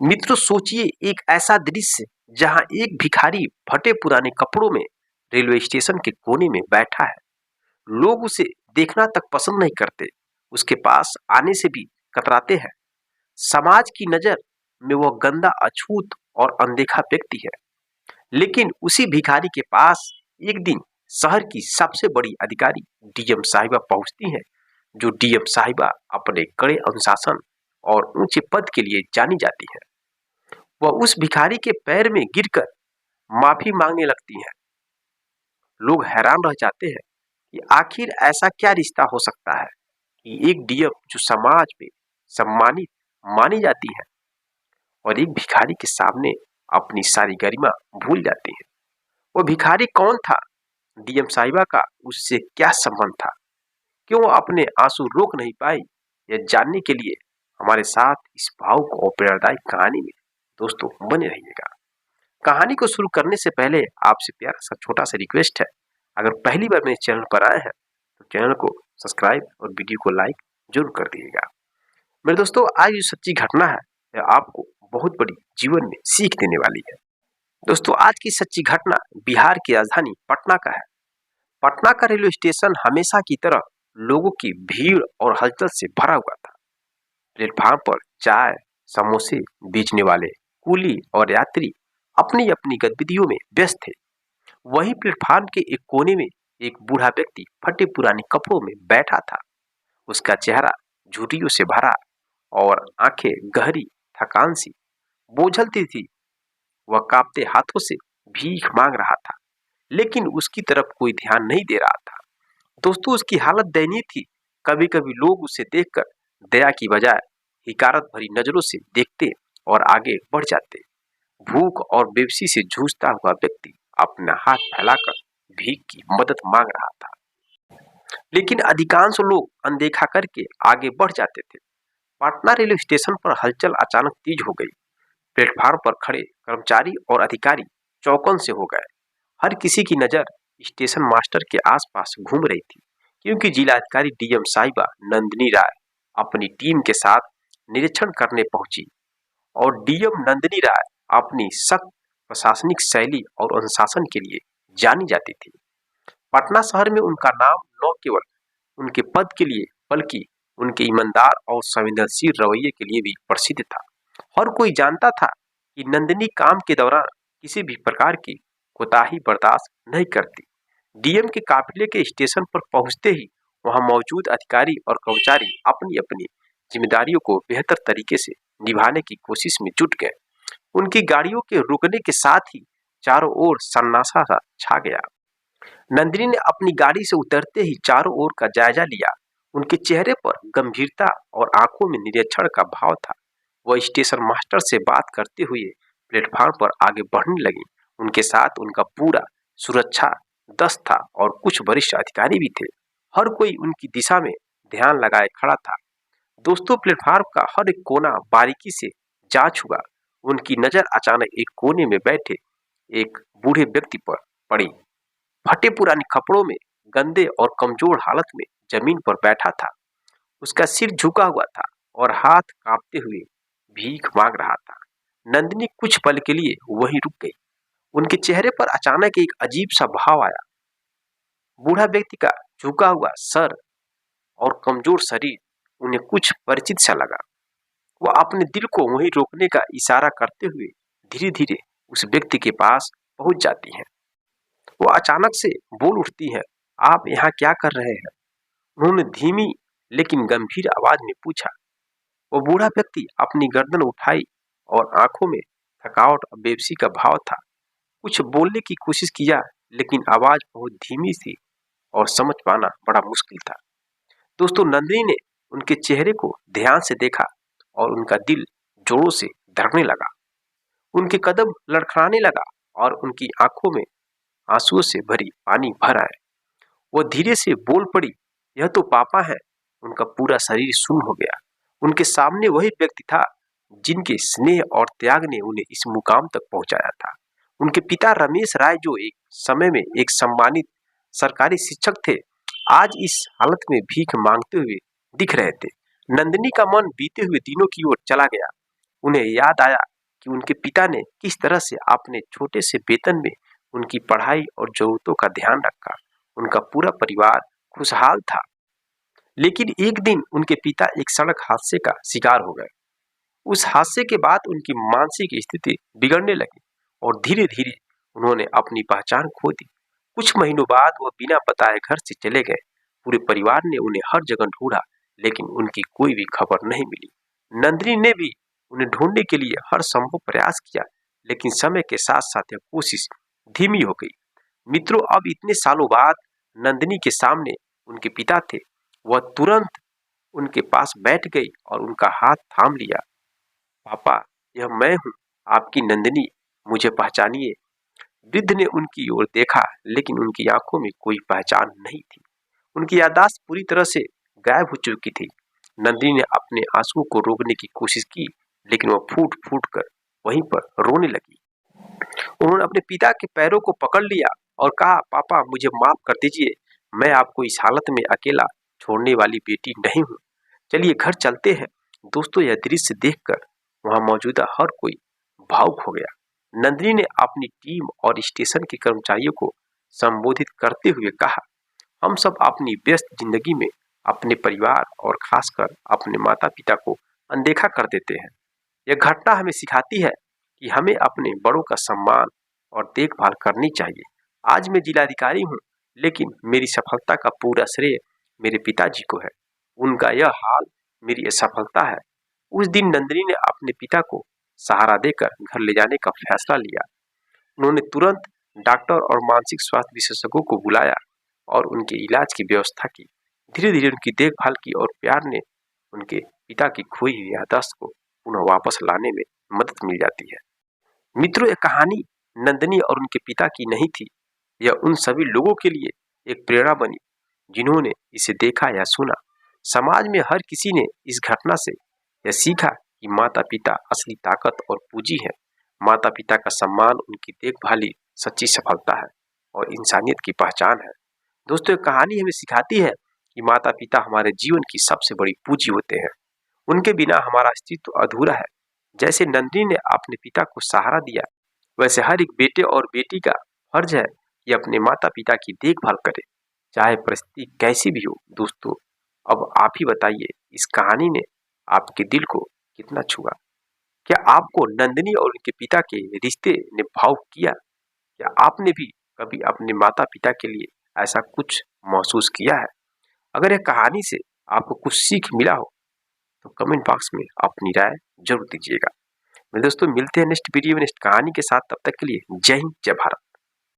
मित्रों, सोचिए एक ऐसा दृश्य जहां एक भिखारी फटे पुराने कपड़ों में रेलवे स्टेशन के कोने में बैठा है। लोग उसे देखना तक पसंद नहीं करते, उसके पास आने से भी कतराते हैं। समाज की नजर में वह गंदा, अछूत और अनदेखा व्यक्ति है। लेकिन उसी भिखारी के पास एक दिन शहर की सबसे बड़ी अधिकारी डीएम साहिबा पहुंचती हैं। जो डीएम साहिबा अपने कड़े अनुशासन और ऊंचे पद के लिए जानी जाती है। वह उस भिखारी के पैर में गिरकर माफी मांगने लगती हैं। लोग हैरान रह जाते हैं कि आखिर ऐसा क्या रिश्ता हो सकता है कि एक डीएम जो समाज में सम्मानित मानी जाती है और एक भिखारी के सामने अपनी सारी गरिमा भूल जाती है। वो भिखारी कौन था? डीएम साहिबा का उससे क्या संबंध था? क्यों वो अपने आंसू रोक नहीं पाई? यह जानने के लिए हमारे साथ इस भावुक और प्रेरणादायक कहानी में दोस्तों बने रहिएगा। कहानी को शुरू करने से पहले आपसे प्यारा सा छोटा सा रिक्वेस्ट है, अगर पहली बार मेरे चैनल पर आए हैं तो चैनल को सब्सक्राइब और वीडियो को लाइक जरूर कर दीजिएगा। मेरे दोस्तों, आज जो सच्ची घटना है यह आपको बहुत बड़ी जीवन में सीख देने वाली है। दोस्तों, आज की सच्ची घटना बिहार की राजधानी पटना का है। पटना का रेलवे स्टेशन हमेशा की तरह लोगों की भीड़ और हलचल से भरा हुआ था। प्लेटफार्म पर चाय, समोसे बेचने वाले, कुली और यात्री अपनी अपनी गतिविधियों में व्यस्त थे। वहीं प्लेटफार्म के एक कोने में एक बूढ़ा व्यक्ति फटे पुराने कपड़ों में बैठा था। उसका चेहरा झुर्रियों से भरा और आंखें गहरी थकान सी बोझलती थी। वह कांपते हाथों से भीख मांग रहा था, लेकिन उसकी तरफ कोई ध्यान नहीं दे रहा था। दोस्तों, उसकी हालत दयनीय थी। कभी कभी लोग उसे देखकर दया की बजाय हिकारत भरी नजरों से देखते और आगे बढ़ जाते। भूख और बेबसी से जूझता हुआ व्यक्ति अपना हाथ फैलाकर भीख की मदद मांग रहा था, लेकिन अधिकांश लोग अनदेखा करके आगे बढ़ जाते थे। पटना रेलवे स्टेशन पर हलचल अचानक तेज हो गई। प्लेटफार्म पर खड़े कर्मचारी और अधिकारी चौकन से हो गए। हर किसी की नजर स्टेशन मास्टर के आसपास घूम रही थी, क्योंकि जिलाधिकारी डीएम साहिबा नंदिनी राय अपनी टीम के साथ निरीक्षण करने पहुंची। और डीएम नंदिनी राय अपनी सख्त प्रशासनिक शैली और अनुशासन के लिए जानी जाती थी। पटना शहर में उनका नाम न केवल उनके पद के लिए बल्कि उनके ईमानदार और संवेदनशील रवैये के लिए भी प्रसिद्ध था। हर कोई जानता था कि नंदिनी काम के दौरान किसी भी प्रकार की कोताही बर्दाश्त नहीं करती। डीएम के काफिले के स्टेशन पर पहुंचते ही वहां मौजूद अधिकारी और कर्मचारी अपनी अपनी जिम्मेदारियों को बेहतर तरीके से निभाने की कोशिश में जुट गए। उनकी गाड़ियों के रुकने के साथ ही चारों ओर सन्नाटा सा छा गया। नंदिनी ने अपनी गाड़ी से उतरते ही चारों ओर का जायजा लिया। उनके चेहरे पर गंभीरता और आंखों में निरीक्षण का भाव था। वह स्टेशन मास्टर से बात करते हुए प्लेटफार्म पर आगे बढ़ने लगी। उनके साथ उनका पूरा सुरक्षा दस्त था और कुछ वरिष्ठ अधिकारी भी थे। हर कोई उनकी दिशा में ध्यान लगाए खड़ा था। दोस्तों, प्लेटफार्म का हर एक कोना बारीकी से जांच हुआ। उनकी नजर अचानक एक कोने में बैठे एक बूढ़े व्यक्ति पर पड़ी। फटे पुराने कपड़ों में, गंदे और कमजोर हालत में जमीन पर बैठा था। उसका सिर झुका हुआ था और हाथ कांपते हुए भीख मांग रहा था। नंदिनी कुछ पल के लिए वहीं रुक गई। उनके चेहरे पर अचानक एक अजीब सा भाव आया। बूढ़ा व्यक्ति का झुका हुआ सर और कमजोर शरीर उन्हें कुछ परिचित सा लगा। वह अपने दिल को वहीं रोकने का इशारा करते हुए धीरे धीरे उस व्यक्ति के पास पहुंच जाती है। वो अचानक से बोल उठती है, आप यहाँ क्या कर रहे हैं? उन्होंने धीमी लेकिन गंभीर आवाज में पूछा। वो बूढ़ा व्यक्ति अपनी गर्दन उठाई और आंखों में थकावट और बेबसी का भाव था। कुछ बोलने की कोशिश किया, लेकिन आवाज बहुत धीमी थी और समझ पाना बड़ा मुश्किल था। दोस्तों, नंदिनी ने उनके चेहरे को ध्यान से देखा और उनका दिल जोरों से धड़कने लगा। उनके कदम लड़खड़ाने लगा और उनकी आंखों में आंसुओं से भरी पानी भर आए। वो धीरे से बोल पड़ी, यह तो पापा है। उनका पूरा शरीर सुन्न हो गया। उनके सामने वही व्यक्ति था जिनके स्नेह और त्याग ने उन्हें इस मुकाम तक पहुंचाया था। उनके पिता रमेश राय, जो एक समय में एक सम्मानित सरकारी शिक्षक थे, आज इस हालत में भीख मांगते हुए दिख रहे थे। नंदिनी का मन बीते हुए दिनों की ओर चला गया। उन्हें याद आया कि उनके पिता ने किस तरह से अपने छोटे से वेतन में उनकी पढ़ाई और जरूरतों का ध्यान रखा। उनका पूरा परिवार खुशहाल था। लेकिन एक दिन उनके पिता एक सड़क हादसे का शिकार हो गए। उस हादसे के बाद उनकी मानसिक स्थिति बिगड़ने लगी और धीरे धीरे उन्होंने अपनी पहचान खो दी। कुछ महीनों बाद वह बिना बताए घर से चले गए। पूरे परिवार ने उन्हें हर जगह ढूंढा, लेकिन उनकी कोई भी खबर नहीं मिली। नंदिनी ने भी उन्हें ढूंढने के लिए हर संभव प्रयास किया, लेकिन समय के साथ साथ यह कोशिश धीमी हो गई। मित्रों, अब इतने सालों बाद नंदिनी के सामने उनके पिता थे। वह तुरंत उनके पास बैठ गई और उनका हाथ थाम लिया। पापा, यह मैं हूँ, आपकी नंदिनी, मुझे पहचानिए। वृद्ध ने उनकी ओर देखा, लेकिन उनकी आंखों में कोई पहचान नहीं थी। उनकी याददाश्त पूरी तरह से गायब हो चुकी थी। नंदिनी ने अपने आंसुओं को रोकने की कोशिश की, लेकिन वह फूट फूट कर वहीं पर रोने लगी। उन्होंने अपने पिता के पैरों को पकड़ लिया और कहा, पापा, मुझे माफ कर दीजिए। मैं आपको इस हालत में अकेला छोड़ने वाली बेटी नहीं हूँ। चलिए घर चलते हैं। दोस्तों, यह दृश्य देखकर वहां मौजूदा हर कोई भावुक हो गया। नंदिनी ने अपनी टीम और स्टेशन के कर्मचारियों को संबोधित करते हुए कहा, हम सब अपनी व्यस्त जिंदगी में अपने परिवार और खासकर अपने माता पिता को अनदेखा कर देते हैं। यह घटना हमें सिखाती है कि हमें अपने बड़ों का सम्मान और देखभाल करनी चाहिए। आज मैं जिलाधिकारी हूँ, लेकिन मेरी सफलता का पूरा श्रेय मेरे पिताजी को है। उनका यह हाल मेरी असफलता है। उस दिन नंदिनी ने अपने पिता को सहारा देकर घर ले जाने का फैसला लिया। उन्होंने तुरंत डॉक्टर और मानसिक स्वास्थ्य विशेषज्ञों को बुलाया और उनके इलाज की व्यवस्था की। धीरे धीरे उनकी देखभाल की और प्यार ने उनके पिता की खोई हुई याददाश्त को पुनः वापस लाने में मदद मिल जाती है। मित्रों, यह कहानी नंदिनी और उनके पिता की नहीं थी। यह उन सभी लोगों के लिए एक प्रेरणा बनी जिन्होंने इसे देखा या सुना। समाज में हर किसी ने इस घटना से यह सीखा कि माता पिता असली ताकत और पूंजी है। माता पिता का सम्मान उनकी देखभाल ही सच्ची सफलता है और इंसानियत की पहचान है। दोस्तों, ये कहानी हमें सिखाती है कि माता पिता हमारे जीवन की सबसे बड़ी पूंजी होते हैं। उनके बिना हमारा अस्तित्व अधूरा है। जैसे नंदिनी ने अपने पिता को सहारा दिया, वैसे हर एक बेटे और बेटी का फर्ज है कि अपने माता पिता की देखभाल करे, चाहे परिस्थिति कैसी भी हो। दोस्तों, अब आप ही बताइए, इस कहानी ने आपके दिल को कितना छुआ? क्या आपको नंदिनी और उनके पिता के रिश्ते ने भावुक किया? क्या आपने भी कभी अपने माता पिता के लिए ऐसा कुछ महसूस किया है? अगर यह कहानी से आपको कुछ सीख मिला हो तो कमेंट बॉक्स में अपनी राय जरूर दीजिएगा। मेरे दोस्तों, मिलते हैं नेक्स्ट वीडियो में नेक्स्ट कहानी के साथ। तब तक के लिए जय हिंद, जय भारत।